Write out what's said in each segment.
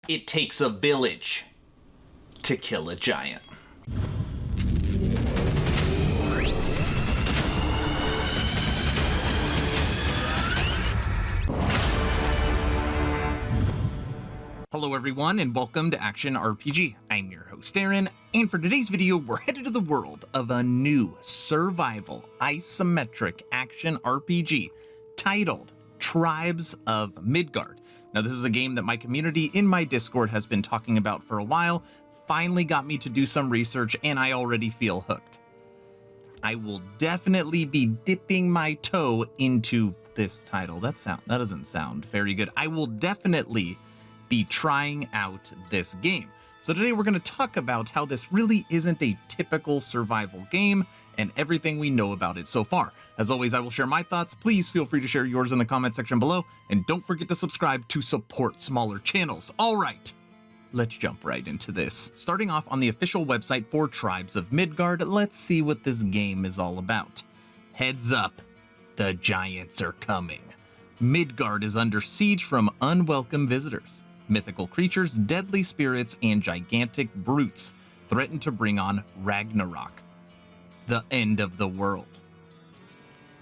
It takes a village to kill a giant. Hello everyone and welcome to Action RPG. I'm your host Aaron, and for today's video we're headed to the world of a new survival isometric action RPG titled Tribes of Midgard. Now this is a game that my community in my Discord has been talking about for a while, finally got me to do some research, and I already feel hooked. I will definitely be dipping my toe into this title. That doesn't sound very good. I will definitely be trying out this game. So today we're going to talk about how this really isn't a typical survival game and everything we know about it so far. As always, I will share my thoughts. Please feel free to share yours in the comment section below, and don't forget to subscribe to support smaller channels. All right, let's jump right into this. Starting off on the official website for Tribes of Midgard, let's see what this game is all about. Heads up, the giants are coming. Midgard is under siege from unwelcome visitors. Mythical creatures, deadly spirits, and gigantic brutes threaten to bring on Ragnarok, the end of the world.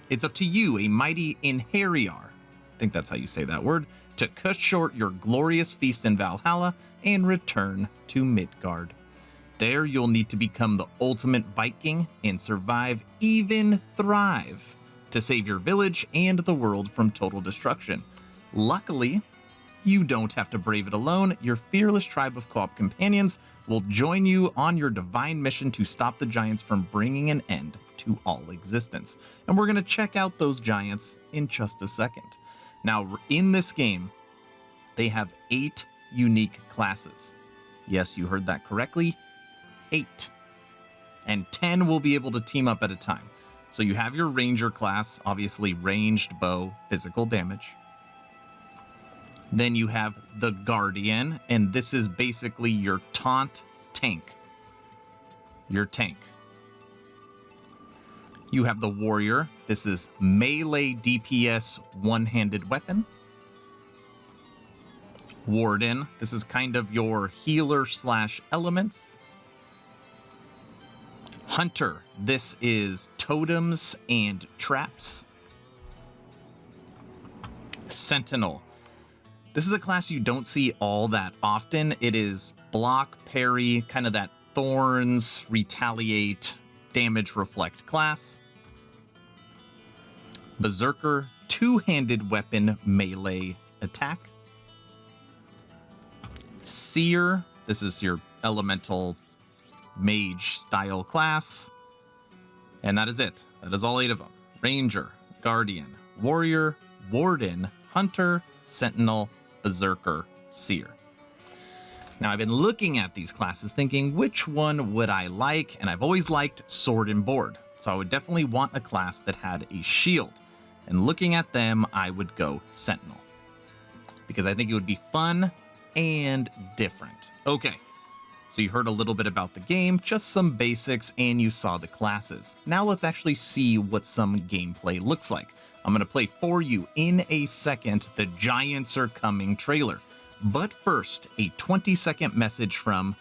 It's up to you, a mighty Inheriar, I think that's how you say that word, to cut short your glorious feast in Valhalla and return to Midgard. There you'll need to become the ultimate Viking and survive, even thrive, to save your village and the world from total destruction. Luckily, you don't have to brave it alone. Your fearless tribe of co-op companions will join you on your divine mission to stop the giants from bringing an end to all existence. And we're going to check out those giants in just a second. Now, in this game, they have 8 unique classes. Yes, you heard that correctly. 8. And 10 will be able to team up at a time. So you have your ranger class, obviously ranged bow, physical damage. Then you have the Guardian, and this is basically your taunt tank. Your tank. You have the Warrior. This is melee DPS one-handed weapon. Warden. This is kind of your healer slash elements. Hunter. This is totems and traps. Sentinel. This is a class you don't see all that often. It is block, parry, kind of that thorns, retaliate, damage reflect class. Berserker, two-handed weapon melee attack. Seer, this is your elemental mage style class. And that is it. That is all 8 of them. Ranger, Guardian, Warrior, Warden, Hunter, Sentinel, Berserker, Seer. Now I've been looking at these classes thinking which one would I like, and I've always liked Sword and Board. So I would definitely want a class that had a shield. And looking at them, I would go Sentinel, because I think it would be fun and different. Okay, so you heard a little bit about the game, just some basics, and you saw the classes. Now let's actually see what some gameplay looks like. I'm going to play for you in a second the Giants Are Coming trailer. But first, a 20-second message from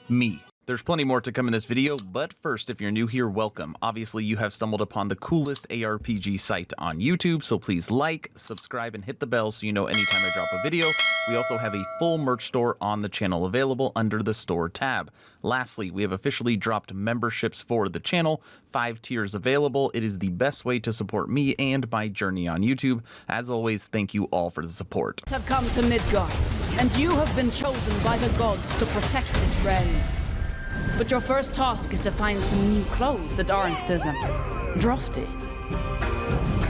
me. There's plenty more to come in this video, but first, if you're new here, welcome. Obviously, you have stumbled upon the coolest ARPG site on YouTube, so please like, subscribe, and hit the bell so you know anytime I drop a video. We also have a full merch store on the channel available under the store tab. Lastly, we have officially dropped memberships for the channel, 5 tiers available. It is the best way to support me and my journey on YouTube. As always, thank you all for the support. Have come to Midgard, and you have been chosen by the gods to protect this realm. But your first task is to find some new clothes that aren't as drafty.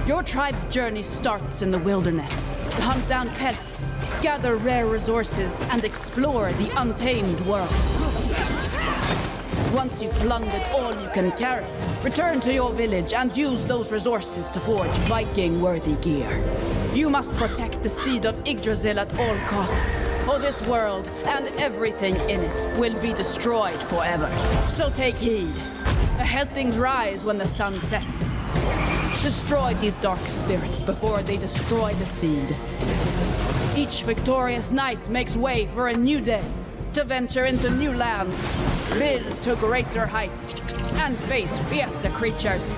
Your tribe's journey starts in the wilderness. Hunt down pets, gather rare resources, and explore the untamed world. Once you've plundered all you can carry, return to your village and use those resources to forge Viking-worthy gear. You must protect the seed of Yggdrasil at all costs, or this world and everything in it will be destroyed forever. So take heed. Ahead things rise when the sun sets. Destroy these dark spirits before they destroy the seed. Each victorious knight makes way for a new day, to venture into new lands, build to greater heights, and face fiercer creatures.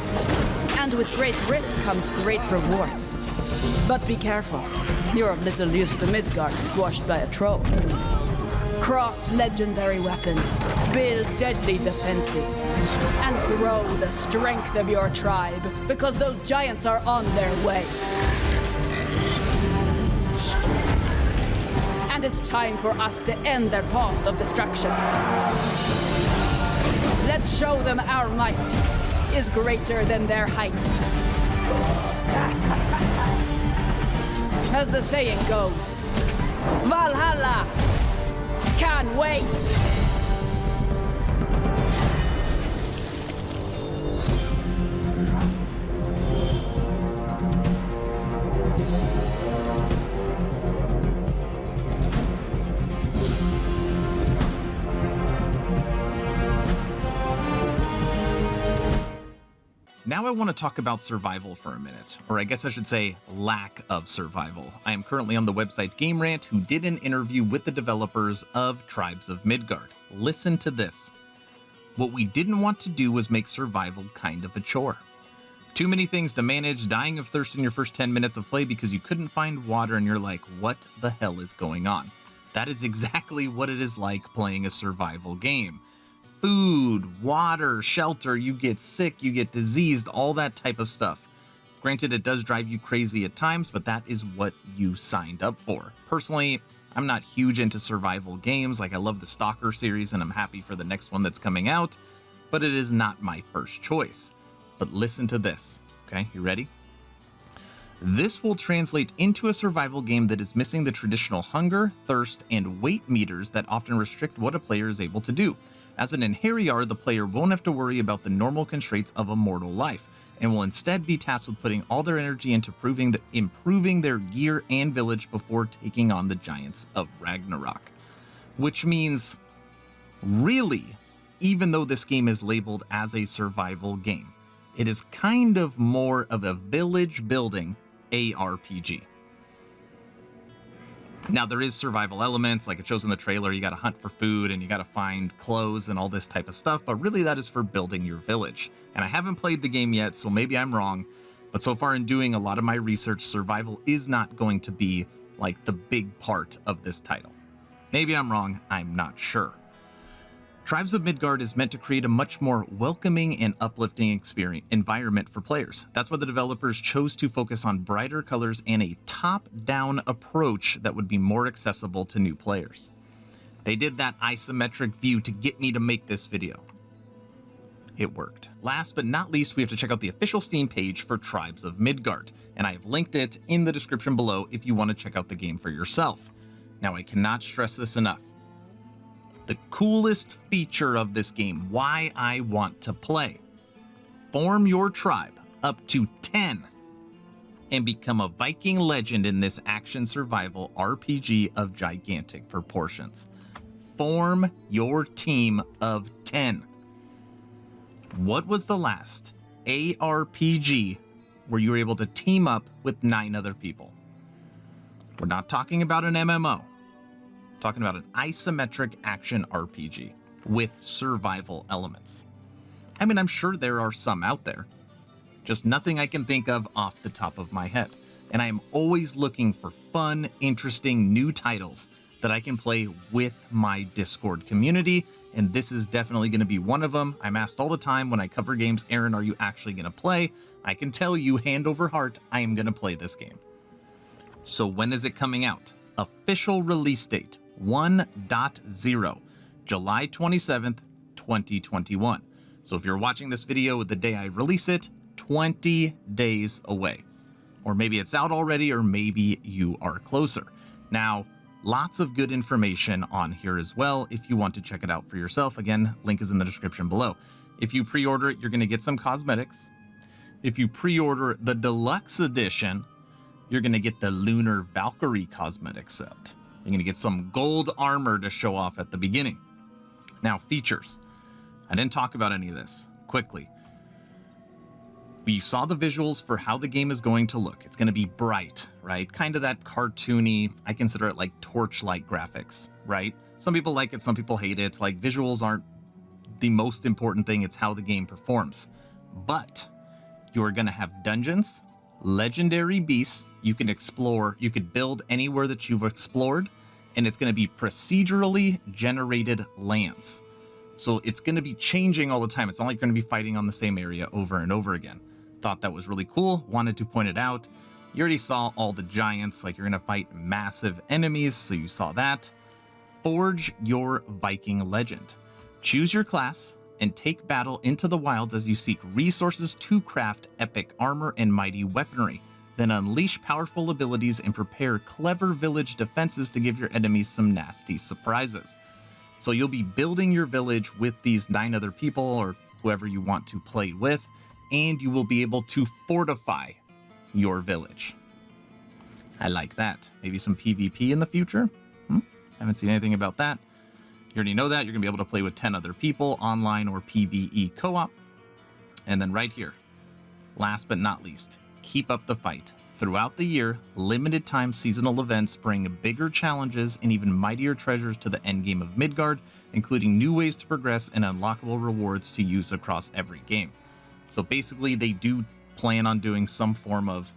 And with great risk comes great rewards. But be careful, you're of little use to Midgard squashed by a troll. Craft legendary weapons, build deadly defenses, and grow the strength of your tribe, because those giants are on their way. And it's time for us to end their path of destruction. Let's show them our might is greater than their height. As the saying goes, Valhalla! Can't wait! Now I want to talk about survival for a minute, or I guess I should say lack of survival. I am currently on the website Game Rant, who did an interview with the developers of Tribes of Midgard. Listen to this. What we didn't want to do was make survival kind of a chore. Too many things to manage, dying of thirst in your first 10 minutes of play because you couldn't find water and you're like, what the hell is going on? That is exactly what it is like playing a survival game. Food, water, shelter, you get sick, you get diseased, all that type of stuff. Granted, it does drive you crazy at times, but that is what you signed up for. Personally, I'm not huge into survival games. Like, I love the Stalker series and I'm happy for the next one that's coming out, but it is not my first choice. But listen to this, okay? You ready? This will translate into a survival game that is missing the traditional hunger, thirst, and weight meters that often restrict what a player is able to do. As an Inheriar, the player won't have to worry about the normal constraints of a mortal life, and will instead be tasked with putting all their energy into improving their gear and village before taking on the giants of Ragnarok. Which means, really, even though this game is labeled as a survival game, it is kind of more of a village building ARPG. Now, there is survival elements, like it shows in the trailer. You got to hunt for food and you got to find clothes and all this type of stuff, but really that is for building your village. And I haven't played the game yet, so maybe I'm wrong, but so far in doing a lot of my research, survival is not going to be like the big part of this title. Maybe I'm wrong, I'm not sure. Tribes of Midgard is meant to create a much more welcoming and uplifting environment for players. That's why the developers chose to focus on brighter colors and a top-down approach that would be more accessible to new players. They did that isometric view to get me to make this video. It worked. Last but not least, we have to check out the official Steam page for Tribes of Midgard, and I have linked it in the description below if you want to check out the game for yourself. Now, I cannot stress this enough. The coolest feature of this game, why I want to play. Form your tribe up to 10 and become a Viking legend in this action survival RPG of gigantic proportions. Form your team of 10. What was the last ARPG where you were able to team up with 9 other people? We're not talking about an MMO. Talking about an isometric action RPG with survival elements. I mean, I'm sure there are some out there, just nothing I can think of off the top of my head. And I am always looking for fun, interesting new titles that I can play with my Discord community, and this is definitely going to be one of them. I'm asked all the time when I cover games, Aaron, are you actually going to play? I can tell you, hand over heart, I am going to play this game. So when is it coming out? Official release date, 1.0, July 27th, 2021. So if you're watching this video the day I release it, 20 days away. Or maybe it's out already, or maybe you are closer. Now, lots of good information on here as well if you want to check it out for yourself. Again, link is in the description below. If you pre-order it, you're going to get some cosmetics. If you pre-order the deluxe edition, you're going to get the Lunar Valkyrie cosmetic set. You're going to get some gold armor to show off at the beginning. Now, features. I didn't talk about any of this. Quickly. You saw the visuals for how the game is going to look. It's going to be bright, right? Kind of that cartoony, I consider it like torchlight graphics, right? Some people like it, some people hate it. Like, visuals aren't the most important thing, it's how the game performs. But you're going to have dungeons, legendary beasts you can explore, you could build anywhere that you've explored, and it's going to be procedurally generated lands. So it's going to be changing all the time. It's not like you're going to be fighting on the same area over and over again. Thought that was really cool, wanted to point it out. You already saw all the giants, like you're going to fight massive enemies, so you saw that. Forge your Viking legend. Choose your class and take battle into the wilds as you seek resources to craft epic armor and mighty weaponry. Then unleash powerful abilities and prepare clever village defenses to give your enemies some nasty surprises. So you'll be building your village with these 9 other people or whoever you want to play with, and you will be able to fortify your village. I like that. Maybe some PvP in the future? Haven't seen anything about that. You already know that. You're going to be able to play with 10 other people, online or PvE co-op. And then right here, last but not least, keep up the fight. Throughout the year, limited time seasonal events bring bigger challenges and even mightier treasures to the endgame of Midgard, including new ways to progress and unlockable rewards to use across every game. So basically, they do plan on doing some form of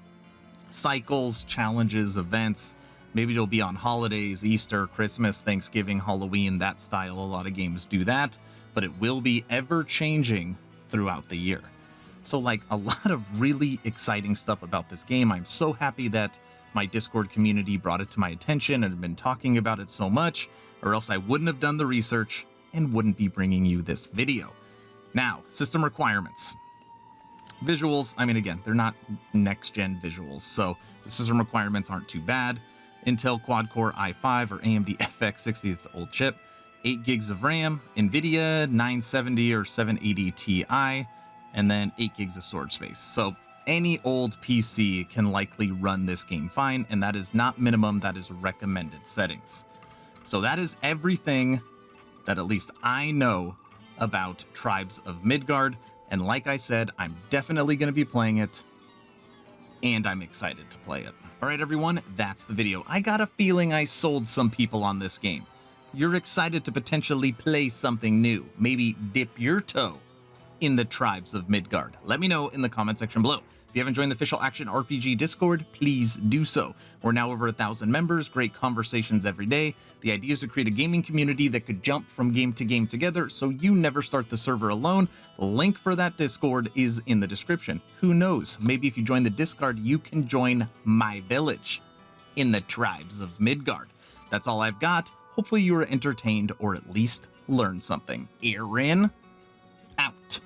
cycles, challenges, events. Maybe it'll be on holidays, Easter, Christmas, Thanksgiving, Halloween, that style. A lot of games do that, but it will be ever changing throughout the year. So like a lot of really exciting stuff about this game. I'm so happy that my Discord community brought it to my attention and have been talking about it so much, or else I wouldn't have done the research and wouldn't be bringing you this video. Now, system requirements. Visuals, I mean, again, they're not next-gen visuals, so the system requirements aren't too bad. Intel quad-core i5 or AMD FX 60, it's the old chip. 8 gigs of RAM, NVIDIA 970 or 780 Ti, and then 8 gigs of storage space. So any old PC can likely run this game fine, and that is not minimum, that is recommended settings. So that is everything that at least I know about Tribes of Midgard, and like I said, I'm definitely going to be playing it, and I'm excited to play it. Alright everyone, that's the video. I got a feeling I sold some people on this game. You're excited to potentially play something new, maybe dip your toe in the Tribes of Midgard. Let me know in the comment section below. If you haven't joined the official Action RPG Discord, please do so. We're now over 1,000 members, great conversations every day. The idea is to create a gaming community that could jump from game to game together so you never start the server alone. The link for that Discord is in the description. Who knows, maybe if you join the Discord, you can join my village in the Tribes of Midgard. That's all I've got. Hopefully you were entertained or at least learned something. Aaron, out.